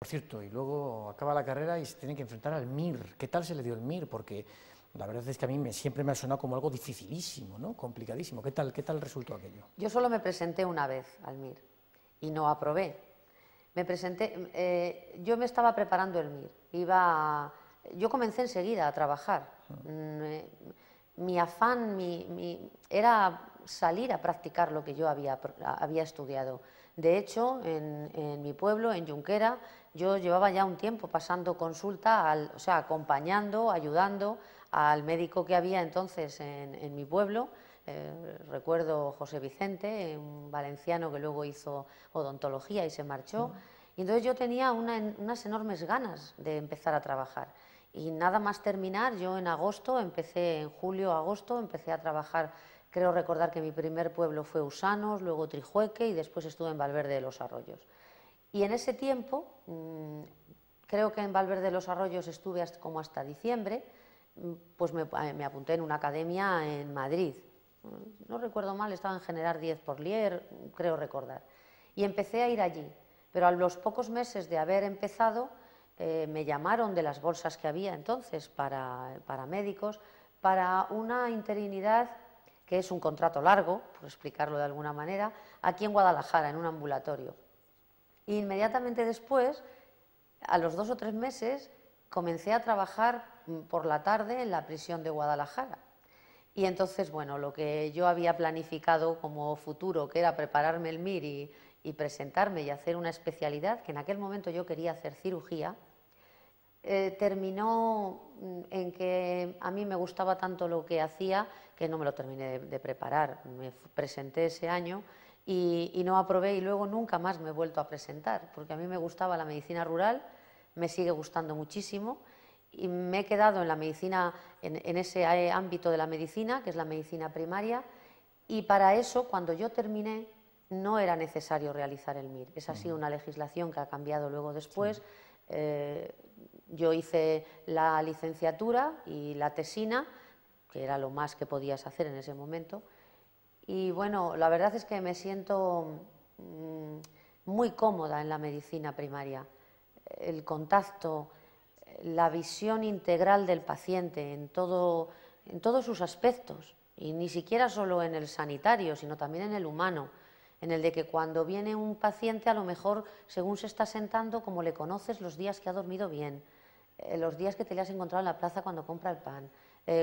Por cierto, y luego acaba la carrera y se tiene que enfrentar al MIR. ¿Qué tal se le dio el MIR? Porque la verdad es que a mí siempre me ha sonado como algo dificilísimo, ¿no? Complicadísimo. ¿Qué tal resultó aquello? Yo solo me presenté una vez al MIR y no aprobé. Yo me estaba preparando el MIR. Yo comencé enseguida a trabajar. Mi afán era salir a practicar lo que yo había estudiado. De hecho, en mi pueblo, en Junquera, yo llevaba ya un tiempo pasando consulta, o sea, acompañando, ayudando al médico que había entonces en mi pueblo. Recuerdo José Vicente, un valenciano que luego hizo odontología y se marchó. Y entonces yo tenía unas enormes ganas de empezar a trabajar. Y nada más terminar, yo en agosto, en julio, agosto, empecé a trabajar. Creo recordar que mi primer pueblo fue Usanos, luego Trijueque y después estuve en Valverde de los Arroyos. Y en ese tiempo, creo que en Valverde de los Arroyos estuve como hasta diciembre, pues me apunté en una academia en Madrid. No recuerdo mal, estaba en General Díez Porlier, creo recordar. Y empecé a ir allí, pero a los pocos meses de haber empezado, me llamaron de las bolsas que había entonces para médicos, para una interinidad que es un contrato largo, por explicarlo de alguna manera, aquí en Guadalajara, en un ambulatorio. E inmediatamente después, a los 2 o 3 meses, comencé a trabajar por la tarde en la prisión de Guadalajara. Y entonces, bueno, lo que yo había planificado como futuro, que era prepararme el MIR y presentarme y hacer una especialidad, que en aquel momento yo quería hacer cirugía, terminó en que a mí me gustaba tanto lo que hacía que no me lo terminé de preparar. Me presenté ese año y no aprobé y luego nunca más me he vuelto a presentar, porque a mí me gustaba la medicina rural, me sigue gustando muchísimo y me he quedado en la medicina, en ese ámbito de la medicina, que es la medicina primaria, y para eso, cuando yo terminé, no era necesario realizar el MIR. Esa ha sido una legislación que ha cambiado luego después. Yo hice la licenciatura y la tesina, que era lo más que podías hacer en ese momento, y bueno, la verdad es que me siento muy cómoda en la medicina primaria. El contacto, la visión integral del paciente en todos sus aspectos, y ni siquiera solo en el sanitario, sino también en el humano, en el de que cuando viene un paciente, a lo mejor, según se está sentando, como le conoces, los días que ha dormido bien, los días que te le has encontrado en la plaza cuando compra el pan,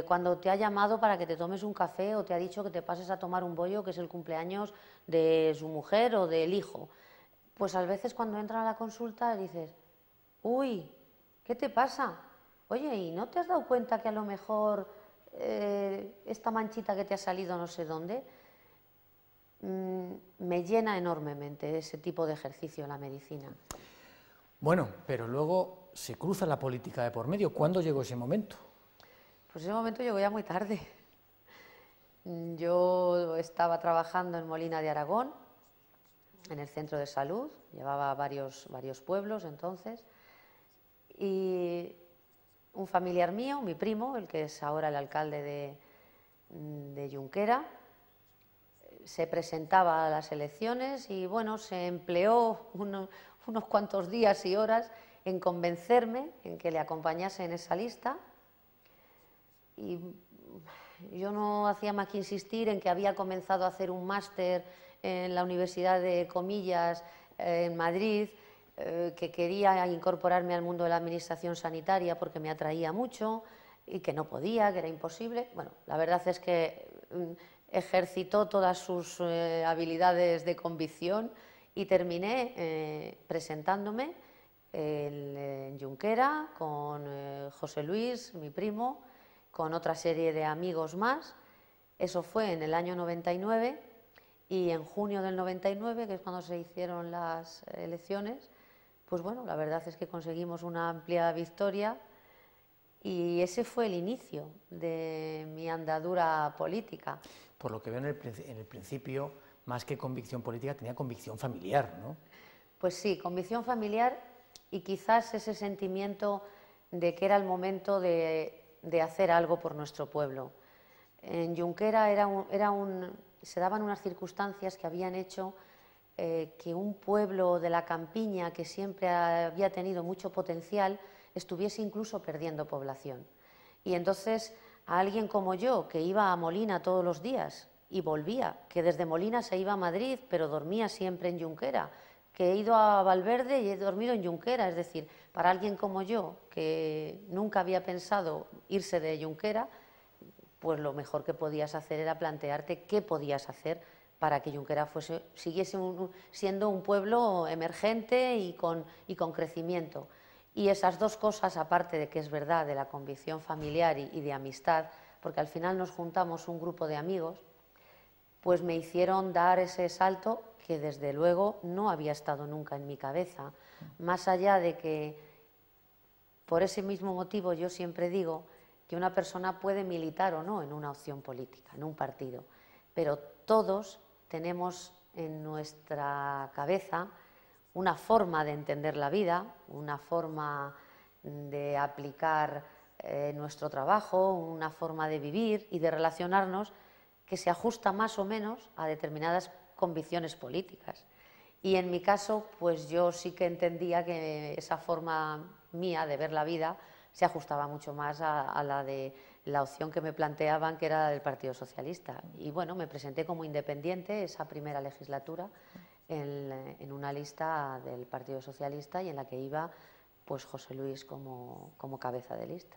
cuando te ha llamado para que te tomes un café o te ha dicho que te pases a tomar un bollo, que es el cumpleaños de su mujer o del hijo. Pues a veces cuando entran a la consulta dices, uy, ¿qué te pasa? Oye, ¿y no te has dado cuenta que a lo mejor esta manchita que te ha salido no sé dónde? Me llena enormemente ese tipo de ejercicio en la medicina. Bueno, pero luego se cruza la política de por medio. ¿Cuándo llegó ese momento? Pues ese momento llegó ya muy tarde. Yo estaba trabajando en Molina de Aragón, en el centro de salud, llevaba varios pueblos entonces, y un familiar mío, mi primo, el que es ahora el alcalde de Junquera, se presentaba a las elecciones y bueno, se empleó unos cuantos días y horas en convencerme, en que le acompañase en esa lista, y yo no hacía más que insistir en que había comenzado a hacer un máster en la Universidad de Comillas en Madrid, que quería incorporarme al mundo de la administración sanitaria porque me atraía mucho y que no podía, que era imposible. Bueno, la verdad es que ejercitó todas sus habilidades de convicción y terminé presentándome en Junquera con José Luis, mi primo, con otra serie de amigos más. Eso fue en el año 99 y en junio del 99, que es cuando se hicieron las elecciones, pues bueno, la verdad es que conseguimos una amplia victoria y ese fue el inicio de mi andadura política. Por lo que veo en el principio, más que convicción política, tenía convicción familiar, ¿no? Pues sí, convicción familiar y quizás ese sentimiento de que era el momento de hacer algo por nuestro pueblo. En Junquera se daban unas circunstancias que habían hecho que un pueblo de la campiña que siempre había tenido mucho potencial estuviese incluso perdiendo población. Y entonces a alguien como yo, que iba a Molina todos los días y volvía, que desde Molina se iba a Madrid, pero dormía siempre en Junquera, que he ido a Valverde y he dormido en Junquera, es decir, para alguien como yo, que nunca había pensado irse de Junquera, pues lo mejor que podías hacer era plantearte qué podías hacer para que Junquera siguiese siendo un pueblo emergente y con crecimiento. Y esas dos cosas, aparte de que es verdad, de la convicción familiar y de amistad, porque al final nos juntamos un grupo de amigos, pues me hicieron dar ese salto que desde luego no había estado nunca en mi cabeza. Más allá de que, por ese mismo motivo, yo siempre digo que una persona puede militar o no en una opción política, en un partido, pero todos tenemos en nuestra cabeza una forma de entender la vida, una forma de aplicar nuestro trabajo, una forma de vivir y de relacionarnos que se ajusta más o menos a determinadas convicciones políticas. Y en mi caso, pues yo sí que entendía que esa forma mía de ver la vida se ajustaba mucho más a la de la opción que me planteaban, que era del Partido Socialista. Y bueno, me presenté como independiente esa primera legislatura en una lista del Partido Socialista y en la que iba pues José Luis como cabeza de lista.